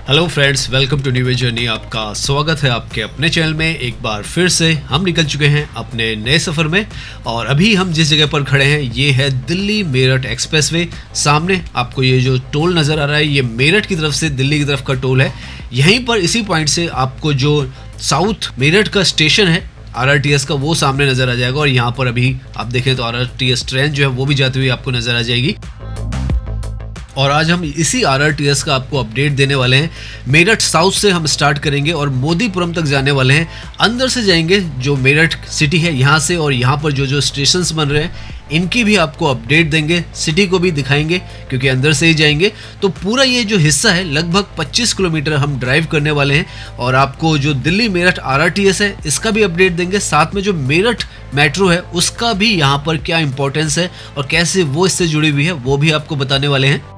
Hello friends, welcome to new journey. आपका स्वागत है आपके अपने चैनल में। एक बार फिर से हम निकल चुके हैं अपने नए सफ़र में और अभी हम जिस जगह पर खड़े हैं ये है दिल्ली मेरठ एक्सप्रेसवे। सामने आपको ये जो टोल नज़र आ रहा है ये मेरठ की तरफ से दिल्ली की तरफ का टोल है। यहीं पर इसी पॉइंट से आपको जो साउथ मेरठ का स्टेशन है आरआरटीएस का वो सामने नज़र आ जाएगा और यहाँ पर अभी आप देखें तो आरआरटीएस ट्रेन जो है वो भी जाती हुई आपको नज़र आ जाएगी। और आज हम इसी आरआरटीएस का आपको अपडेट देने वाले हैं। मेरठ साउथ से हम स्टार्ट करेंगे और मोदीपुरम तक जाने वाले हैं। अंदर से जाएंगे जो मेरठ सिटी है यहाँ से, और यहाँ पर जो स्टेशंस बन रहे हैं इनकी भी आपको अपडेट देंगे, सिटी को भी दिखाएंगे क्योंकि अंदर से ही जाएंगे। तो पूरा ये जो हिस्सा है लगभग 25 किलोमीटर हम ड्राइव करने वाले हैं और आपको जो दिल्ली मेरठ आरआरटीएस है इसका भी अपडेट देंगे। साथ में जो मेरठ मेट्रो है उसका भी यहाँ पर क्या इंपॉर्टेंस है और कैसे वो इससे जुड़ी हुई है वो भी आपको बताने वाले हैं।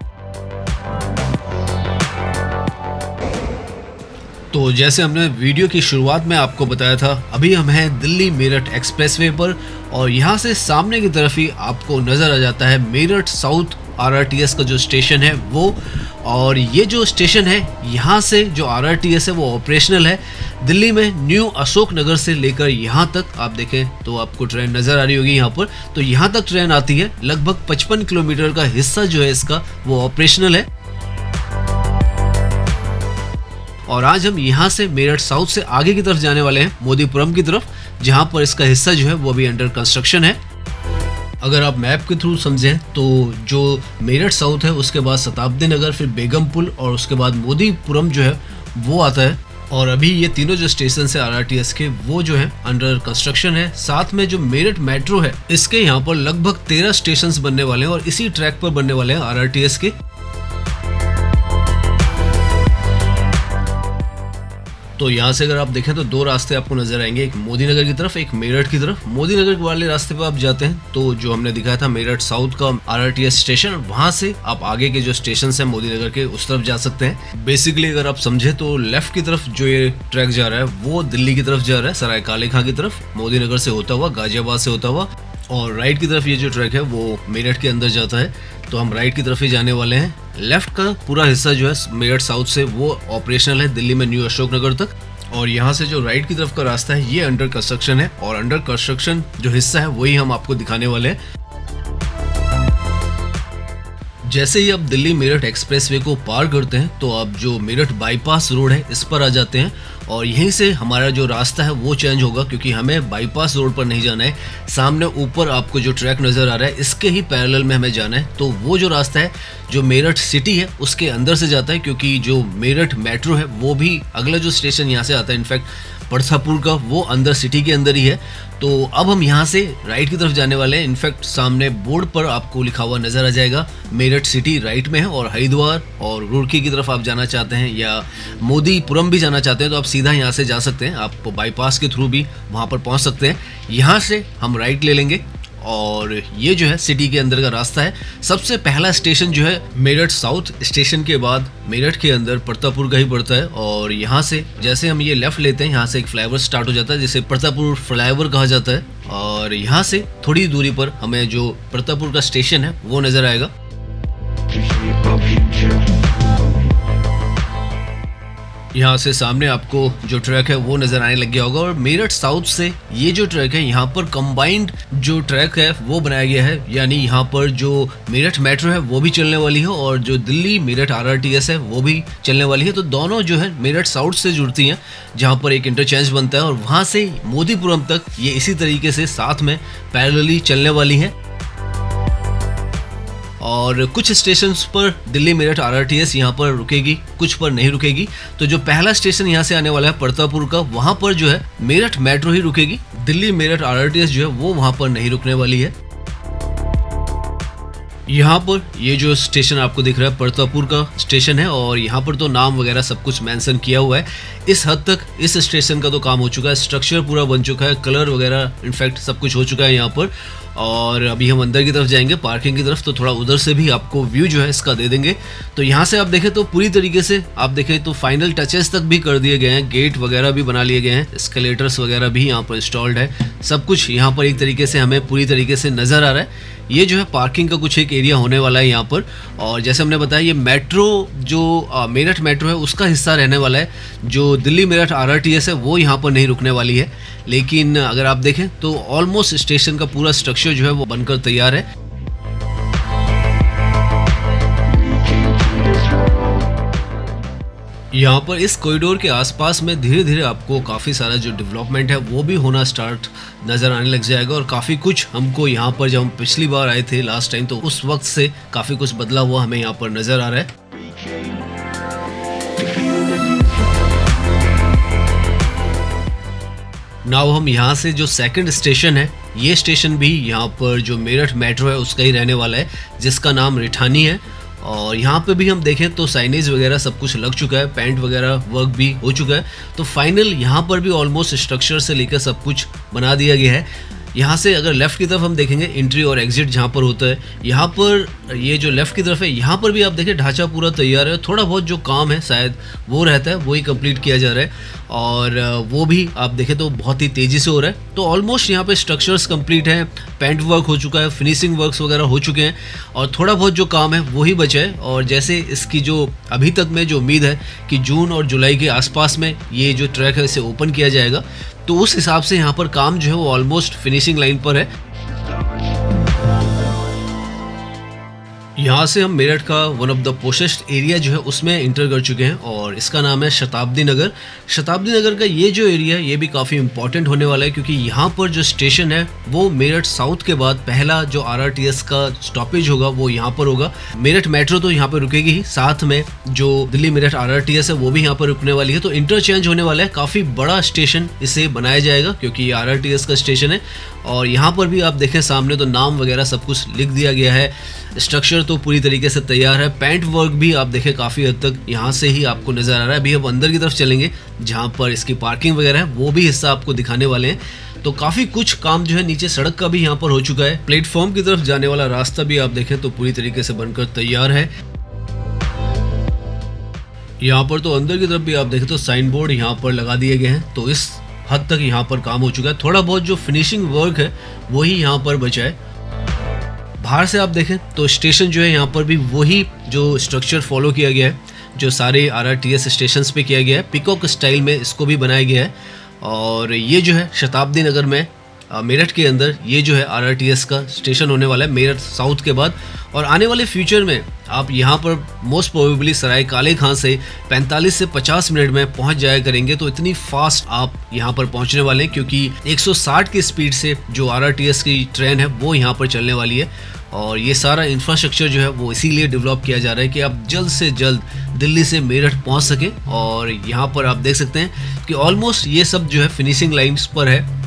तो जैसे हमने वीडियो की शुरुआत में आपको बताया था, अभी हम हैं दिल्ली मेरठ एक्सप्रेसवे पर और यहाँ से सामने की तरफ ही आपको नज़र आ जाता है मेरठ साउथ आरआरटीएस का जो स्टेशन है वो। और ये जो स्टेशन है यहाँ से जो आरआरटीएस है वो ऑपरेशनल है। दिल्ली में न्यू अशोक नगर से लेकर यहाँ तक आप देखें तो आपको ट्रेन नज़र आ रही होगी यहाँ पर, तो यहाँ तक ट्रेन आती है। लगभग 55 किलोमीटर का हिस्सा जो है इसका वो ऑपरेशनल है। और आज हम यहाँ से मेरठ साउथ से आगे की तरफ जाने वाले हैं मोदीपुरम की तरफ, जहाँ पर इसका हिस्सा जो है वो अभी अंडर कंस्ट्रक्शन है। अगर आप मैप के थ्रू समझें तो जो मेरठ साउथ है उसके बाद शताब्दी नगर, फिर बेगम पुल और उसके बाद मोदीपुरम जो है वो आता है। और अभी ये तीनों जो स्टेशन है आरआरटीएस के वो जो है अंडर कंस्ट्रक्शन है। साथ में जो मेरठ मेट्रो है इसके यहाँ पर लगभग 13 स्टेशन बनने वाले हैं और इसी ट्रैक पर बनने वाले हैं आरआरटीएस के। तो यहाँ से अगर आप देखें तो दो रास्ते आपको नजर आएंगे, एक मोदी नगर की तरफ, एक मेरठ की तरफ। मोदी नगर वाले रास्ते पे आप जाते हैं तो जो हमने दिखाया था मेरठ साउथ का आरआरटीएस स्टेशन, वहां से आप आगे के जो स्टेशन हैं मोदी नगर के उस तरफ जा सकते हैं। बेसिकली अगर आप समझे तो लेफ्ट की तरफ जो ये ट्रैक जा रहा है वो दिल्ली की तरफ जा रहा है, सराय काले खां की तरफ, मोदी नगर से होता हुआ, गाजियाबाद से होता हुआ। और राइट की तरफ ये जो ट्रैक है वो मेरठ के अंदर जाता है, तो हम राइट की तरफ ही जाने वाले हैं। लेफ्ट का पूरा हिस्सा जो है मेरठ साउथ से वो ऑपरेशनल है दिल्ली में न्यू अशोक नगर तक। और यहाँ से जो राइट की तरफ का रास्ता है ये अंडर कंस्ट्रक्शन है और अंडर कंस्ट्रक्शन जो हिस्सा है वही हम आपको दिखाने वाले हैं। जैसे ही आप दिल्ली मेरठ एक्सप्रेसवे को पार करते हैं तो आप जो मेरठ बाईपास रोड है इस पर आ जाते हैं और यहीं से हमारा जो रास्ता है वो चेंज होगा क्योंकि हमें बाईपास रोड पर नहीं जाना है। सामने ऊपर आपको जो ट्रैक नज़र आ रहा है इसके ही पैरेलल में हमें जाना है। तो वो जो रास्ता है जो मेरठ सिटी है उसके अंदर से जाता है क्योंकि जो मेरठ मेट्रो है वो भी अगला जो स्टेशन यहाँ से आता है इनफैक्ट परथापुर का, वो अंदर सिटी के अंदर ही है। तो अब हम यहाँ से राइट की तरफ जाने वाले हैं। इनफैक्ट सामने बोर्ड पर आपको लिखा हुआ नज़र आ जाएगा मेरठ सिटी राइट में है। और हरिद्वार और रुड़की की तरफ आप जाना चाहते हैं या मोदीपुरम भी जाना चाहते हैं तो आप सीधा यहाँ से जा सकते हैं। आप बाईपास के थ्रू भी वहाँ पर पहुँच सकते हैं। यहाँ से हम राइट ले लेंगे और ये जो है सिटी के अंदर का रास्ता है। सबसे पहला स्टेशन जो है मेरठ साउथ स्टेशन के बाद मेरठ के अंदर परतापुर का ही पड़ता है। और यहाँ से जैसे हम ये लेफ्ट लेते हैं यहाँ से एक फ्लाईओवर स्टार्ट हो जाता है जिसे परतापुर फ्लाईओवर कहा जाता है। और यहाँ से थोड़ी दूरी पर हमें जो परतापुर का स्टेशन है वो नजर आएगा। यहाँ से सामने आपको जो ट्रैक है वो नज़र आने लग गया होगा। और मेरठ साउथ से ये जो ट्रैक है यहाँ पर कंबाइंड जो ट्रैक है वो बनाया गया है, यानी यहाँ पर जो मेरठ मेट्रो है वो भी चलने वाली है और जो दिल्ली मेरठ आरआरटीएस है वो भी चलने वाली है। तो दोनों जो है मेरठ साउथ से जुड़ती हैं जहाँ पर एक इंटरचेंज बनता है और वहाँ से मोदीपुरम तक ये इसी तरीके से साथ में पैरेलली चलने वाली हैं। और कुछ स्टेशंस पर दिल्ली मेरठ आरआरटीएस यहाँ पर रुकेगी, कुछ पर नहीं रुकेगी। तो जो पहला स्टेशन यहाँ से आने वाला है परतापुर का, वहाँ पर जो है मेरठ मेट्रो ही रुकेगी। दिल्ली मेरठ आरआरटीएस जो है वो वहाँ पर नहीं रुकने वाली है। यहाँ पर ये जो स्टेशन आपको दिख रहा है परतापुर का स्टेशन है और यहाँ पर तो नाम वगैरह सब कुछ मेंशन किया हुआ है। इस हद तक इस स्टेशन का तो काम हो चुका है, स्ट्रक्चर पूरा बन चुका है, कलर वगैरह इनफैक्ट सब कुछ हो चुका है यहाँ पर। और अभी हम अंदर की तरफ जाएंगे पार्किंग की तरफ, तो थोड़ा उधर से भी आपको व्यू जो है इसका दे देंगे। तो यहाँ से आप देखें तो पूरी तरीके से आप देखें तो फाइनल टचेस तक भी कर दिए गए हैं, गेट वगैरह भी बना लिए गए हैं, एस्केलेटर्स वगैरह भी यहाँ पर इंस्टॉल्ड है। सब कुछ यहाँ पर एक तरीके से हमें पूरी तरीके से नज़र आ रहा है। ये जो है पार्किंग का कुछ एक एरिया होने वाला है यहाँ पर। और जैसे हमने बताया ये मेट्रो जो मेरठ मेट्रो है उसका हिस्सा रहने वाला है। जो दिल्ली मेरठ आरआरटीएस है वो यहाँ पर नहीं रुकने वाली है, लेकिन अगर आप देखें तो ऑलमोस्ट स्टेशन का पूरा स्ट्रक्चर जो है वो बनकर तैयार है। यहाँ पर इस कॉरिडोर के आसपास में धीरे धीरे आपको काफ़ी सारा जो डेवलपमेंट है वो भी होना स्टार्ट नज़र आने लग जाएगा। और काफ़ी कुछ हमको यहाँ पर जब हम पिछली बार आए थे लास्ट टाइम, तो उस वक्त से काफ़ी कुछ बदला हुआ हमें यहाँ पर नज़र आ रहा है। नाउ हम यहाँ से जो सेकंड स्टेशन है, ये स्टेशन भी यहाँ पर जो मेरठ मेट्रो है उसका ही रहने वाला है, जिसका नाम रिठानी है। और यहाँ पे भी हम देखें तो साइनेज वगैरह सब कुछ लग चुका है, पेंट वगैरह वर्क भी हो चुका है। तो फाइनल यहाँ पर भी ऑलमोस्ट स्ट्रक्चर से लेकर सब कुछ बना दिया गया है। यहाँ से अगर लेफ़्ट की तरफ हम देखेंगे एंट्री और एग्जिट जहाँ पर होता है, यहाँ पर ये जो लेफ़्ट की तरफ है यहाँ पर भी आप देखें ढांचा पूरा तैयार है। थोड़ा बहुत जो काम है शायद वो रहता है, वही कंप्लीट किया जा रहा है और वो भी आप देखें तो बहुत ही तेज़ी से हो रहा है। तो ऑलमोस्ट यहाँ पे स्ट्रक्चर्स कंप्लीट हैं, पेंट वर्क हो चुका है, फिनिशिंग वर्क्स वगैरह हो चुके हैं और थोड़ा बहुत जो काम है वही बचा है। और जैसे इसकी जो अभी तक में जो उम्मीद है कि जून और जुलाई के आसपास में ये जो ट्रैक है इसे ओपन किया जाएगा, तो उस हिसाब से यहाँ पर काम जो है वो ऑलमोस्ट फिनिशिंग लाइन पर है। यहाँ से हम मेरठ का वन ऑफ द पोशेस्ट एरिया जो है उसमें इंटर कर चुके हैं और इसका नाम है शताब्दी नगर। शताब्दी नगर का ये जो एरिया है ये भी काफ़ी इंपॉर्टेंट होने वाला है, क्योंकि यहाँ पर जो स्टेशन है वो मेरठ साउथ के बाद पहला जो आरआरटीएस का स्टॉपेज होगा वो यहाँ पर होगा। मेरठ मेट्रो तो यहाँ पर रुकेगी ही, साथ में जो दिल्ली मेरठ आरआरटीएस है वो भी यहाँ पर रुकने वाली है। तो इंटरचेंज होने वाला है, काफ़ी बड़ा स्टेशन इसे बनाया जाएगा क्योंकि ये आरआरटीएस का स्टेशन है। और यहाँ पर भी आप देखें सामने तो नाम वगैरह सब कुछ लिख दिया गया है, स्ट्रक्चर तो पूरी तरीके से तैयार है। पेंट वर्क भी आप देखें काफ़ी हद तक यहाँ से ही आपको नज़र आ रहा है। अभी अब अंदर की तरफ चलेंगे जहाँ पर इसकी पार्किंग वगैरह है, वो भी हिस्सा आपको दिखाने वाले हैं। तो काफ़ी कुछ काम जो है नीचे सड़क का भी यहाँ पर हो चुका है। प्लेटफॉर्म की तरफ जाने वाला रास्ता भी आप देखें तो पूरी तरीके से बनकर तैयार है। यहाँ पर तो अंदर की तरफ भी आप देखें तो साइन बोर्ड यहाँ पर लगा दिए गए हैं, तो इस हद तक यहाँ पर काम हो चुका है। थोड़ा बहुत जो फिनिशिंग वर्क है वही यहाँ पर बचा है। बाहर से आप देखें तो स्टेशन जो है यहाँ पर भी वही जो स्ट्रक्चर फॉलो किया गया है जो सारे आरआरटीएस स्टेशंस पे किया गया है, पिकॉक स्टाइल में इसको भी बनाया गया है। और ये जो है शताब्दी नगर में मेरठ के अंदर ये जो है आरआरटीएस का स्टेशन होने वाला है मेरठ साउथ के बाद। और आने वाले फ्यूचर में आप यहाँ पर मोस्ट प्रोबेबली सराय काले खां से 45 से 50 मिनट में पहुँच जाया करेंगे। तो इतनी फास्ट आप यहाँ पर पहुँचने वाले हैं क्योंकि 160 की स्पीड से जो आरआरटीएस की ट्रेन है वो यहाँ पर चलने वाली है। और ये सारा इंफ्रास्ट्रक्चर जो है वो इसीलिए डेवलप किया जा रहा है कि आप जल्द से जल्द दिल्ली से मेरठ पहुँच सकें। और यहाँ पर आप देख सकते हैं कि ऑलमोस्ट ये सब जो है फिनिशिंग लाइन्स पर है।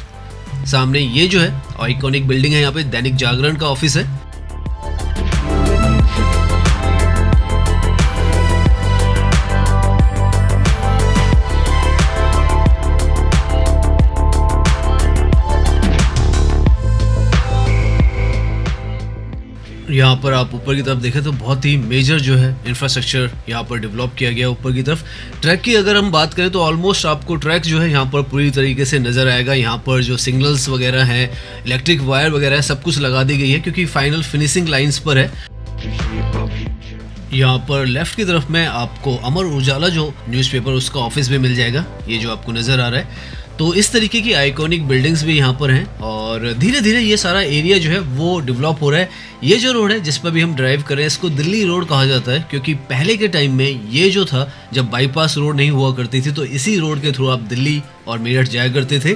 सामने ये जो है आइकॉनिक बिल्डिंग है, यहाँ पे दैनिक जागरण का ऑफिस है। यहाँ पर आप ऊपर की तरफ देखें तो बहुत ही मेजर जो है इंफ्रास्ट्रक्चर यहाँ पर डेवलप किया गया ऊपर की तरफ। ट्रैक की अगर हम बात करें तो ऑलमोस्ट आपको ट्रैक जो है यहाँ पर पूरी तरीके से नज़र आएगा। यहाँ पर जो सिग्नल्स वगैरह हैं, इलेक्ट्रिक वायर वगैरह सब कुछ लगा दी गई है क्योंकि फाइनल फिनिशिंग लाइंस पर है। यहाँ पर लेफ्ट की तरफ में आपको अमर उजाला जो न्यूज़पेपर उसका ऑफिस भी मिल जाएगा, ये जो आपको नज़र आ रहा है। तो इस तरीके की आइकॉनिक बिल्डिंग्स भी यहाँ पर हैं और धीरे धीरे ये सारा एरिया जो है वो डेवलप हो रहा है। ये जो रोड है जिस पर भी हम ड्राइव कर रहे हैं इसको दिल्ली रोड कहा जाता है क्योंकि पहले के टाइम में ये जो था जब बाईपास रोड नहीं हुआ करती थी तो इसी रोड के थ्रू आप दिल्ली और मेरठ जाया करते थे।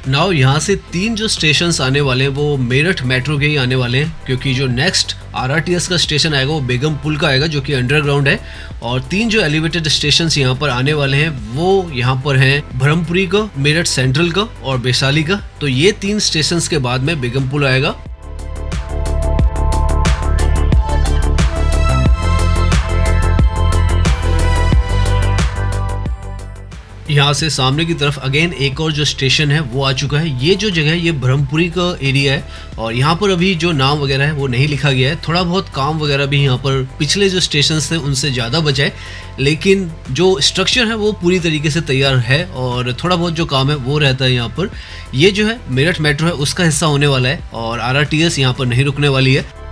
नाउ यहाँ से 3 जो स्टेशंस आने वाले हैं वो मेरठ मेट्रो के ही आने वाले हैं क्योंकि जो नेक्स्ट आरआरटीएस का स्टेशन आएगा वो बेगम पुल का आएगा जो कि अंडरग्राउंड है। और 3 जो एलिवेटेड स्टेशंस यहाँ पर आने वाले हैं वो यहाँ पर हैं ब्रह्मपुरी का, मेरठ सेंट्रल का और वैशाली का। तो ये 3 स्टेशंस के बाद में बेगम पुल आएगा। यहाँ से सामने की तरफ अगेन एक और जो स्टेशन है वो आ चुका है। ये जो जगह है ये ब्रह्मपुरी का एरिया है और यहाँ पर अभी जो नाम वगैरह है वो नहीं लिखा गया है। थोड़ा बहुत काम वगैरह भी यहाँ पर पिछले जो स्टेशन थे उनसे ज़्यादा बचा है, लेकिन जो स्ट्रक्चर है वो पूरी तरीके से तैयार है और थोड़ा बहुत जो काम है वो रहता है यहाँ पर। ये जो है मेरठ मेट्रो है उसका हिस्सा होने वाला है और RRTS यहाँ पर नहीं रुकने वाली है।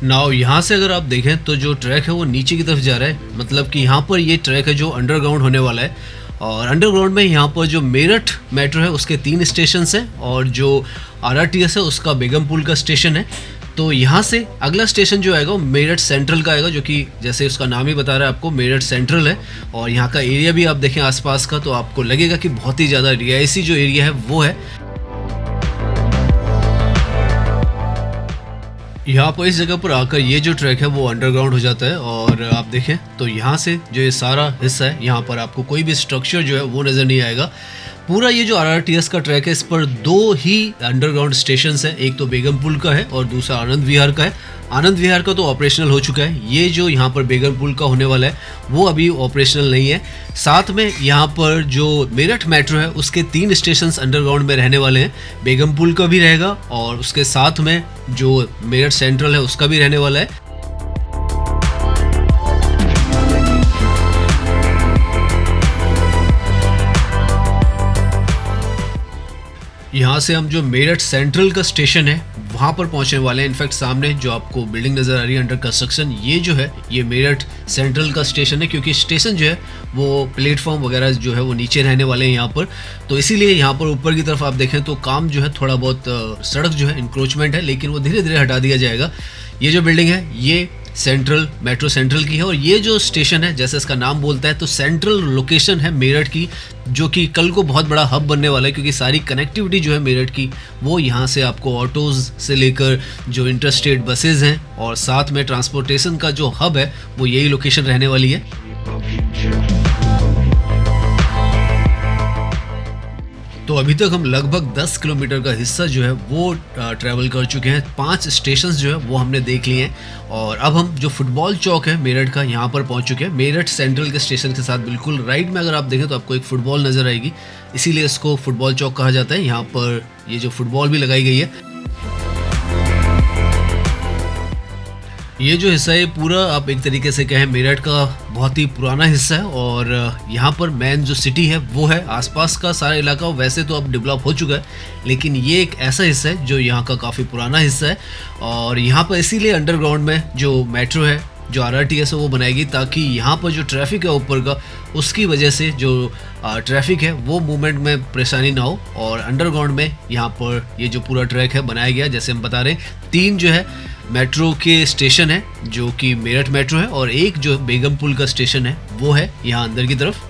नाउ यहाँ से अगर आप देखें तो जो ट्रैक है वो नीचे की तरफ जा रहा है, मतलब कि यहाँ पर ये ट्रैक है जो अंडरग्राउंड होने वाला है। और अंडरग्राउंड में यहाँ पर जो मेरठ मेट्रो है उसके 3 स्टेशन हैं और जो RRTS है उसका बेगमपुल का स्टेशन है। तो यहाँ से अगला स्टेशन जो आएगा वो मेरठ सेंट्रल का आएगा, जो कि जैसे उसका नाम ही बता रहा है आपको मेरठ सेंट्रल है। और यहाँ का एरिया भी आप देखें आसपास का तो आपको लगेगा कि बहुत ही ज़्यादा रिहायशी जो एरिया है वो है। यहाँ पर इस जगह पर आकर ये जो ट्रैक है वो अंडरग्राउंड हो जाता है और आप देखें तो यहाँ से जो ये सारा हिस्सा है यहाँ पर आपको कोई भी स्ट्रक्चर जो है वो नज़र नहीं आएगा। पूरा ये जो RRTS का ट्रैक है इस पर 2 ही अंडरग्राउंड स्टेशन हैं, एक तो बेगमपुल का है और दूसरा आनंद विहार का है। आनंद विहार का तो ऑपरेशनल हो चुका है, ये जो यहाँ पर बेगमपुल का होने वाला है वो अभी ऑपरेशनल नहीं है। साथ में यहाँ पर जो मेरठ मेट्रो है उसके 3 स्टेशंस अंडरग्राउंड में रहने वाले हैं, बेगमपुल का भी रहेगा और उसके साथ में जो मेरठ सेंट्रल है उसका भी रहने वाला है। यहाँ से हम जो मेरठ सेंट्रल का स्टेशन है वहाँ पर पहुँचने वाले हैं। इनफैक्ट सामने जो आपको बिल्डिंग नज़र आ रही है अंडर कंस्ट्रक्शन, ये जो है ये मेरठ सेंट्रल का स्टेशन है, क्योंकि स्टेशन जो है वो प्लेटफॉर्म वगैरह जो है वो नीचे रहने वाले हैं यहाँ पर। तो इसीलिए यहाँ पर ऊपर की तरफ आप देखें तो काम जो है थोड़ा बहुत सड़क जो है इंक्रोचमेंट है, लेकिन वो धीरे धीरे हटा दिया जाएगा। ये जो बिल्डिंग है ये सेंट्रल मेट्रो सेंट्रल की है और ये जो स्टेशन है जैसे इसका नाम बोलता है तो सेंट्रल लोकेशन है मेरठ की, जो कि कल को बहुत बड़ा हब बनने वाला है, क्योंकि सारी कनेक्टिविटी जो है मेरठ की वो यहाँ से आपको ऑटोज़ से लेकर जो इंटरस्टेट बसेज हैं और साथ में ट्रांसपोर्टेशन का जो हब है वो यही लोकेशन रहने वाली है। तो अभी तक हम लगभग 10 किलोमीटर का हिस्सा जो है वो ट्रैवल कर चुके हैं। 5 स्टेशंस जो है वो हमने देख लिए हैं और अब हम जो फुटबॉल चौक है मेरठ का यहाँ पर पहुँच चुके हैं। मेरठ सेंट्रल के स्टेशन के साथ बिल्कुल राइट में अगर आप देखें तो आपको एक फुटबॉल नज़र आएगी, इसीलिए इसको फुटबॉल चौक कहा जाता है। यहाँ पर ये जो फुटबॉल भी लगाई गई है, ये जो हिस्सा है पूरा आप एक तरीके से कहें मेरठ का बहुत ही पुराना हिस्सा है और यहाँ पर मेन जो सिटी है वो है। आसपास का सारा इलाका वैसे तो अब डेवलप हो चुका है, लेकिन ये एक ऐसा हिस्सा है जो यहाँ का काफ़ी पुराना हिस्सा है और यहाँ पर इसीलिए अंडरग्राउंड में जो मेट्रो है जो RRTS है वो बनाएगी, ताकि यहाँ पर जो ट्रैफिक है ऊपर का उसकी वजह से जो ट्रैफिक है वो मूवमेंट में परेशानी ना हो। और अंडरग्राउंड में यहाँ पर ये जो पूरा ट्रैक है बनाया गया, जैसे हम बता रहे हैं 3 जो है मेट्रो के स्टेशन है जो कि मेरठ मेट्रो है और एक जो बेगमपुल का स्टेशन है वो है यहाँ अंदर की तरफ।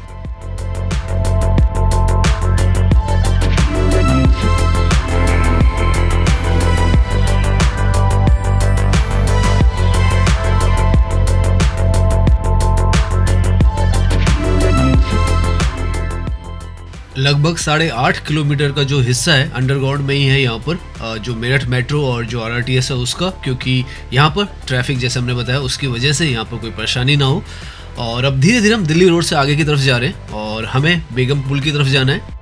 लगभग 8.5 किलोमीटर का जो हिस्सा है अंडरग्राउंड में ही है यहाँ पर जो मेरठ मेट्रो और जो RRTS है उसका, क्योंकि यहाँ पर ट्रैफिक जैसे हमने बताया उसकी वजह से यहाँ पर कोई परेशानी ना हो। और अब धीरे धीरे हम दिल्ली रोड से आगे की तरफ जा रहे हैं और हमें बेगमपुल की तरफ जाना है।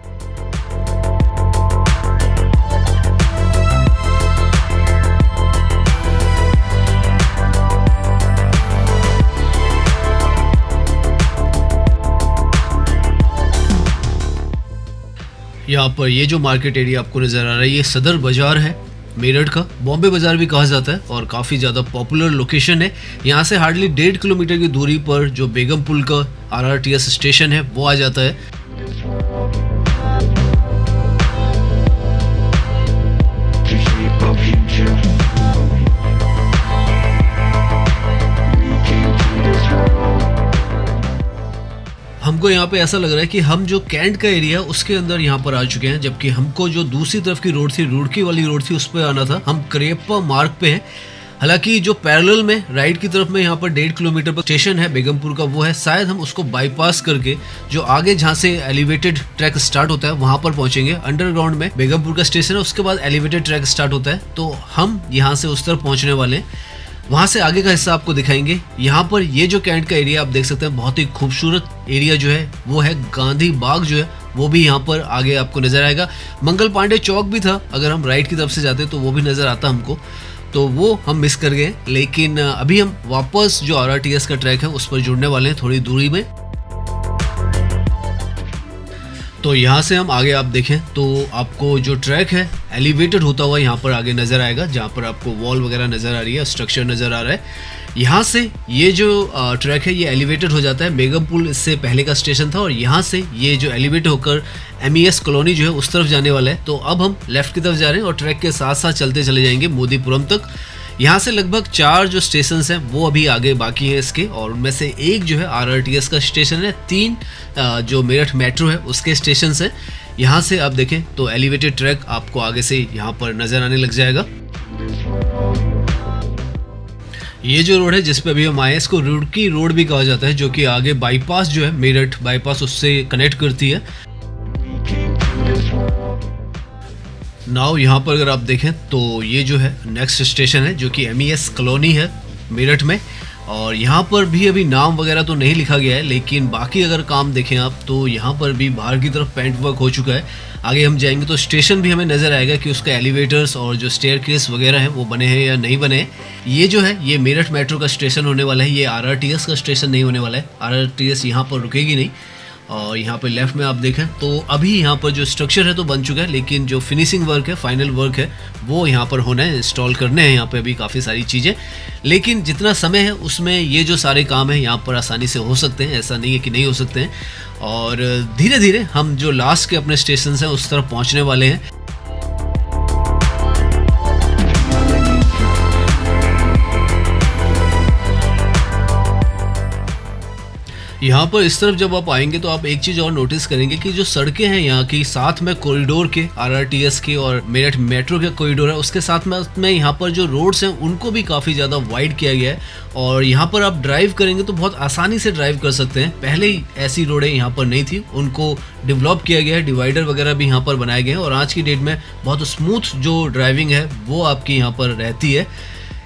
यहाँ पर ये जो मार्केट एरिया आपको नज़र आ रहा है ये सदर बाज़ार है मेरठ का, बॉम्बे बाज़ार भी कहा जाता है और काफ़ी ज़्यादा पॉपुलर लोकेशन है। यहाँ से हार्डली 1.5 किलोमीटर की दूरी पर जो बेगमपुल का RRTS स्टेशन है वो आ जाता है। हमको यहाँ पे ऐसा लग रहा है कि हम जो कैंट का एरिया उसके अंदर यहाँ पर आ चुके हैं, जबकि हमको जो दूसरी तरफ की रोड थी, रुड़की वाली रोड थी, उस पर आना था। हम करियप्पा मार्ग पे हैं। हालांकि जो पैरेलल में राइट की तरफ में यहाँ पर 1.5 किलोमीटर पर स्टेशन है बेगमपुर का वो है, शायद हम उसको बाईपास करके जो आगे जहाँ से एलिवेटेड ट्रैक स्टार्ट होता है वहाँ पर पहुँचेंगे। अंडरग्राउंड में बेगमपुर का स्टेशन है, उसके बाद एलिवेटेड ट्रैक स्टार्ट होता है, तो हम यहाँ से उस तरफ पहुँचने वाले हैं। वहाँ से आगे का हिस्सा आपको दिखाएंगे। यहाँ पर ये जो कैंट का एरिया आप देख सकते हैं, बहुत ही खूबसूरत एरिया जो है वो है गांधी बाग जो है वो भी यहाँ पर आगे आपको नजर आएगा। मंगल पांडे चौक भी था, अगर हम राइट की तरफ से जाते तो वो भी नजर आता हमको, तो वो हम मिस कर गए। लेकिन अभी हम वापस जो RRTS का ट्रैक है उस पर जुड़ने वाले हैं थोड़ी दूरी में। तो यहाँ से हम आगे आप देखें तो आपको जो ट्रैक है एलिवेटेड होता हुआ यहाँ पर आगे नज़र आएगा, जहाँ पर आपको वॉल वगैरह नज़र आ रही है, स्ट्रक्चर नज़र आ रहा है। यहाँ से ये जो ट्रैक है ये एलिवेटेड हो जाता है। बेगम पुल इससे पहले का स्टेशन था और यहाँ से ये जो एलिवेट होकर MES कॉलोनी जो है उस तरफ जाने वाला है। तो अब हम लेफ्ट की तरफ जा रहे हैं और ट्रैक के साथ साथ चलते चले जाएंगे मोदीपुरम तक। यहाँ से लगभग 4 जो स्टेशन हैं वो अभी आगे बाकी हैं इसके, और उनमें से एक जो है RRTS का स्टेशन है, 3 जो मेरठ मेट्रो है उसके स्टेशन हैं। यहाँ से आप देखें तो एलिवेटेड ट्रैक आपको आगे से यहाँ पर नज़र आने लग जाएगा। ये जो रोड है जिस पे अभी हम आए इसको रुड़की रोड भी कहा जाता है, जो कि आगे बाईपास जो है मेरठ बाईपास उससे कनेक्ट करती है। नाउ यहाँ पर अगर आप देखें तो ये जो है नेक्स्ट स्टेशन है जो कि MES कॉलोनी है मेरठ में, और यहाँ पर भी अभी नाम वगैरह तो नहीं लिखा गया है, लेकिन बाकी अगर काम देखें आप तो यहाँ पर भी बाहर की तरफ पेंट वर्क हो चुका है। आगे हम जाएंगे तो स्टेशन भी हमें नज़र आएगा कि उसका एलिवेटर्स और जो स्टेयरकेस वगैरह हैं वो बने हैं या नहीं बने हैं। ये जो है ये मेरठ मेट्रो का स्टेशन होने वाला है, ये RRTS का स्टेशन नहीं होने वाला है। RRTS यहाँ पर रुकेगी नहीं। और यहाँ पे लेफ्ट में आप देखें तो अभी यहाँ पर जो स्ट्रक्चर है तो बन चुका है, लेकिन जो फिनिशिंग वर्क है, फाइनल वर्क है, वो यहाँ पर होना है, इंस्टॉल करने हैं यहाँ पे अभी काफ़ी सारी चीज़ें। लेकिन जितना समय है उसमें ये जो सारे काम हैं यहाँ पर आसानी से हो सकते हैं, ऐसा नहीं है कि नहीं हो सकते हैं। और धीरे धीरे हम जो लास्ट के अपने स्टेशन हैं उस तरफ पहुँचने वाले हैं। यहाँ पर इस तरफ जब आप आएंगे तो आप एक चीज़ और नोटिस करेंगे कि जो सड़कें हैं यहाँ की, साथ में कॉरिडोर के RRTS के और मेरठ मेट्रो के कॉरिडोर है, उसके साथ में यहाँ पर जो रोड्स हैं उनको भी काफ़ी ज़्यादा वाइड किया गया है। और यहाँ पर आप ड्राइव करेंगे तो बहुत आसानी से ड्राइव कर सकते हैं। पहले ही ऐसी रोडें यहाँ पर नहीं थी, उनको डेवलप किया गया है, डिवाइडर वगैरह भी यहाँ पर बनाए गए हैं, और आज की डेट में बहुत स्मूथ जो ड्राइविंग है वो आपकी यहाँ पर रहती है।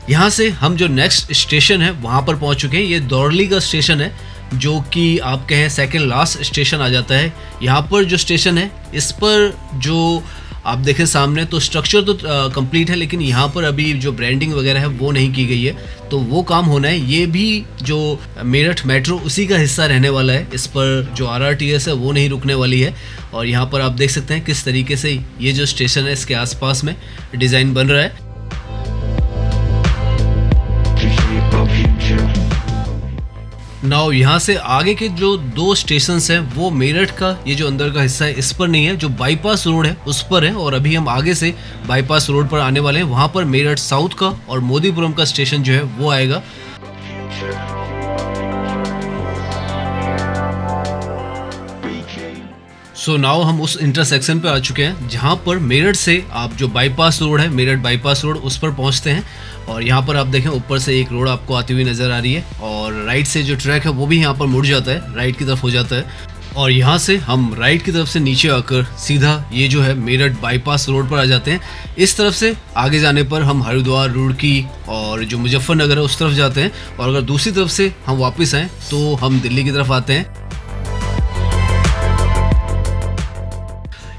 यहाँ से हम जो नेक्स्ट स्टेशन है वहाँ पर पहुँच चुके हैं। ये दौड़ली का स्टेशन है जो कि आप कहें सेकंड लास्ट स्टेशन आ जाता है। यहाँ पर जो स्टेशन है इस पर जो आप देखें सामने तो स्ट्रक्चर तो कंप्लीट है, लेकिन यहाँ पर अभी जो ब्रांडिंग वगैरह है वो नहीं की गई है, तो वो काम होना है। ये भी जो मेरठ मेट्रो उसी का हिस्सा रहने वाला है, इस पर जो RRTS है वो नहीं रुकने वाली है। और यहाँ पर आप देख सकते हैं किस तरीके से ये जो स्टेशन है इसके आसपास में डिज़ाइन बन रहा है। नाउ यहाँ से आगे के जो 2 स्टेशंस हैं वो मेरठ का ये जो अंदर का हिस्सा है इस पर नहीं है, जो बाईपास रोड है उस पर है। और अभी हम आगे से बाईपास रोड पर आने वाले हैं, वहाँ पर मेरठ साउथ का और मोदीपुरम का स्टेशन जो है वो आएगा। सो नाउ हम उस इंटरसेक्शन पे आ चुके हैं जहाँ पर मेरठ से आप जो बाईपास रोड है, मेरठ बाईपास रोड, उस पर पहुँचते हैं। और यहाँ पर आप देखें ऊपर से एक रोड आपको आती हुई नज़र आ रही है, और राइट से जो ट्रैक है वो भी यहाँ पर मुड़ जाता है, राइट की तरफ हो जाता है। और यहाँ से हम राइट की तरफ से नीचे आकर सीधा ये जो है मेरठ बाईपास रोड पर आ जाते हैं। इस तरफ से आगे जाने पर हम हरिद्वार, रुड़की और जो मुजफ्फरनगर है उस तरफ जाते हैं, और अगर दूसरी तरफ से हम वापस आएँ तो हम दिल्ली की तरफ आते हैं।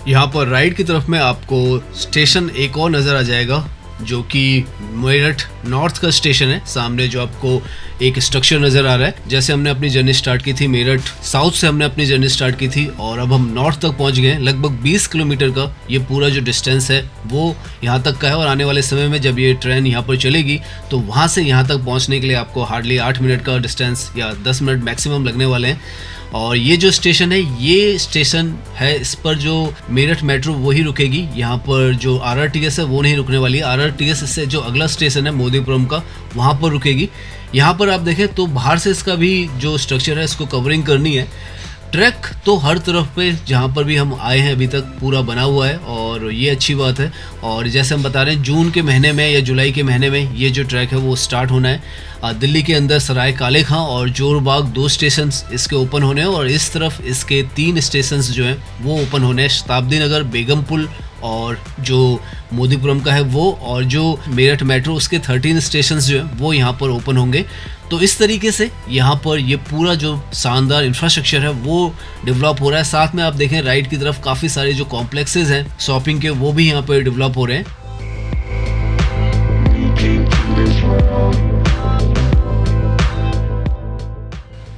यहाँ पर राइट की तरफ में आपको स्टेशन एक और नज़र आ जाएगा जो कि मेरठ नॉर्थ का स्टेशन है। सामने जो आपको एक स्ट्रक्चर नज़र आ रहा है, जैसे हमने अपनी जर्नी स्टार्ट की थी मेरठ साउथ से, हमने अपनी जर्नी स्टार्ट की थी और अब हम नॉर्थ तक पहुंच गए हैं। लगभग 20 किलोमीटर का ये पूरा जो डिस्टेंस है वो यहाँ तक का है, और आने वाले समय में जब ये ट्रेन यहाँ पर चलेगी तो वहाँ से यहाँ तक पहुँचने के लिए आपको हार्डली 8 मिनट का डिस्टेंस या 10 मिनट मैक्सिमम लगने वाले हैं। और ये जो स्टेशन है ये स्टेशन है, इस पर जो मेरठ मेट्रो वही रुकेगी, यहाँ पर जो RRTS है वो नहीं रुकने वाली है। RRTS से जो अगला स्टेशन है मोदीपुरम का वहाँ पर रुकेगी। यहाँ पर आप देखें तो बाहर से इसका भी जो स्ट्रक्चर है इसको कवरिंग करनी है। ट्रैक तो हर तरफ पे जहाँ पर भी हम आए हैं अभी तक पूरा बना हुआ है, और ये अच्छी बात है। और जैसे हम बता रहे हैं जून के महीने में या जुलाई के महीने में ये जो ट्रैक है वो स्टार्ट होना है। दिल्ली के अंदर सराय काले खां और जोरबाग 2 स्टेशन इसके ओपन होने हैं, और इस तरफ इसके 3 स्टेशन जो हैं वो ओपन होने हैं, शताब्दी नगर, बेगम पुल और जो मोदीपुरम का है वो, और जो मेरठ मेट्रो उसके 13 स्टेशन जो है वो यहाँ पर ओपन होंगे। तो इस तरीके से यहाँ पर ये पूरा जो शानदार इंफ्रास्ट्रक्चर है वो डेवलप हो रहा है। साथ में आप देखें राइट की तरफ काफ़ी सारे जो कॉम्प्लेक्सेस हैं शॉपिंग के, वो भी यहाँ पर डेवलप हो रहे हैं।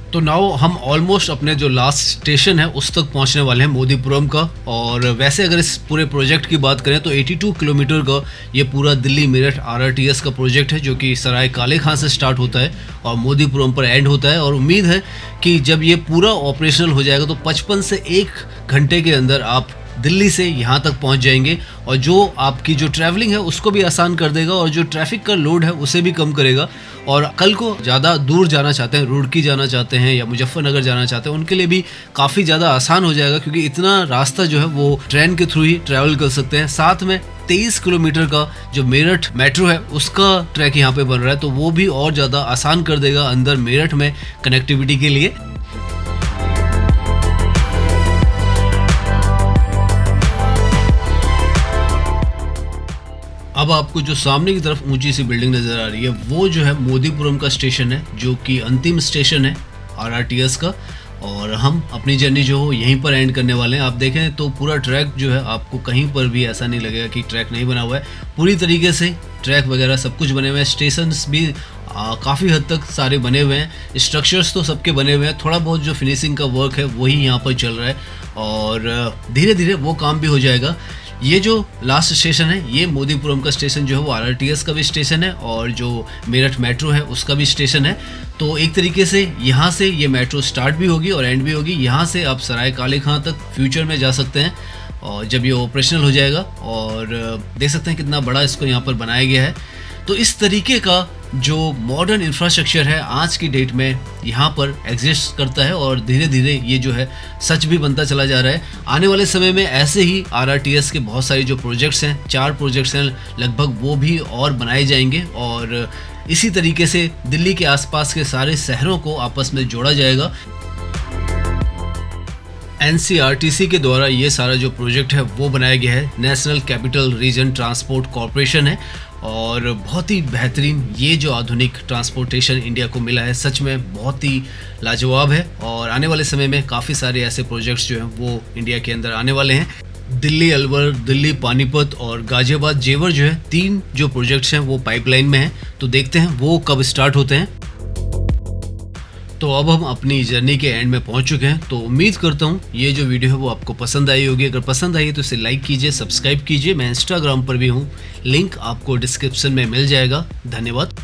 तो नाउ हम ऑलमोस्ट अपने जो लास्ट स्टेशन है उस तक पहुंचने वाले हैं, मोदीपुरम का। और वैसे अगर इस पूरे प्रोजेक्ट की बात करें तो 82 किलोमीटर का ये पूरा दिल्ली मेरठ RRTS का प्रोजेक्ट है, जो कि सराय काले खां से स्टार्ट होता है और मोदीपुरम पर एंड होता है। और उम्मीद है कि जब ये पूरा ऑपरेशनल हो जाएगा तो 55 से 1 घंटे के अंदर आप दिल्ली से यहाँ तक पहुँच जाएंगे, और जो आपकी जो ट्रैवलिंग है उसको भी आसान कर देगा और जो ट्रैफिक का लोड है उसे भी कम करेगा। और कल को ज़्यादा दूर जाना चाहते हैं, रुड़की जाना चाहते हैं या मुजफ्फरनगर जाना चाहते हैं, उनके लिए भी काफ़ी ज़्यादा आसान हो जाएगा, क्योंकि इतना रास्ता जो है वो ट्रेन के थ्रू ही ट्रैवल कर सकते हैं। साथ में 23 किलोमीटर का जो मेरठ मेट्रो है उसका ट्रैक यहाँ पे बन रहा है, तो वो भी और ज़्यादा आसान कर देगा अंदर मेरठ में कनेक्टिविटी के लिए। अब आपको जो सामने की तरफ ऊंची सी बिल्डिंग नज़र आ रही है वो जो है मोदीपुरम का स्टेशन है, जो कि अंतिम स्टेशन है RRTS का। और हम अपनी जर्नी जो हो यहीं पर एंड करने वाले हैं। आप देखें तो पूरा ट्रैक जो है आपको कहीं पर भी ऐसा नहीं लगेगा कि ट्रैक नहीं बना हुआ है, पूरी तरीके से ट्रैक वगैरह सब कुछ बने हुए हैं। स्टेशंस भी काफ़ी हद तक सारे बने हुए हैं, स्ट्रक्चर्स तो सबके बने हुए हैं, थोड़ा बहुत जो फिनिशिंग का वर्क है वही यहाँ पर चल रहा है और धीरे धीरे वो काम भी हो जाएगा। ये जो लास्ट स्टेशन है ये मोदीपुरम का स्टेशन जो है वो RRTS का भी स्टेशन है और जो मेरठ मेट्रो है उसका भी स्टेशन है। तो एक तरीके से यहाँ से ये मेट्रो स्टार्ट भी होगी और एंड भी होगी। यहाँ से आप सराय काले खां तक फ्यूचर में जा सकते हैं और जब ये ऑपरेशनल हो जाएगा, और देख सकते हैं कितना बड़ा इसको यहाँ पर बनाया गया है। तो इस तरीके का जो मॉडर्न इंफ्रास्ट्रक्चर है आज की डेट में यहाँ पर एग्जिस्ट करता है और धीरे धीरे ये जो है सच भी बनता चला जा रहा है। आने वाले समय में ऐसे ही RRTS के बहुत सारे जो प्रोजेक्ट्स हैं, 4 प्रोजेक्ट्स हैं लगभग, वो भी और बनाए जाएंगे और इसी तरीके से दिल्ली के आसपास के सारे शहरों को आपस में जोड़ा जाएगा। NCRTC के द्वारा ये सारा जो प्रोजेक्ट है वो बनाया गया है, national capital region transport corporation है और बहुत ही बेहतरीन ये जो आधुनिक ट्रांसपोर्टेशन इंडिया को मिला है सच में बहुत ही लाजवाब है। और आने वाले समय में काफ़ी सारे ऐसे प्रोजेक्ट्स जो हैं वो इंडिया के अंदर आने वाले हैं। दिल्ली अलवर, दिल्ली पानीपत और गाजियाबाद जेवर जो है 3 जो प्रोजेक्ट्स हैं वो पाइपलाइन में हैं, तो देखते हैं वो कब स्टार्ट होते हैं। तो अब हम अपनी जर्नी के एंड में पहुंच चुके हैं, तो उम्मीद करता हूं ये जो वीडियो है वो आपको पसंद आई होगी। अगर पसंद आई है तो इसे लाइक कीजिए, सब्सक्राइब कीजिए। मैं इंस्टाग्राम पर भी हूं, लिंक आपको डिस्क्रिप्शन में मिल जाएगा। धन्यवाद।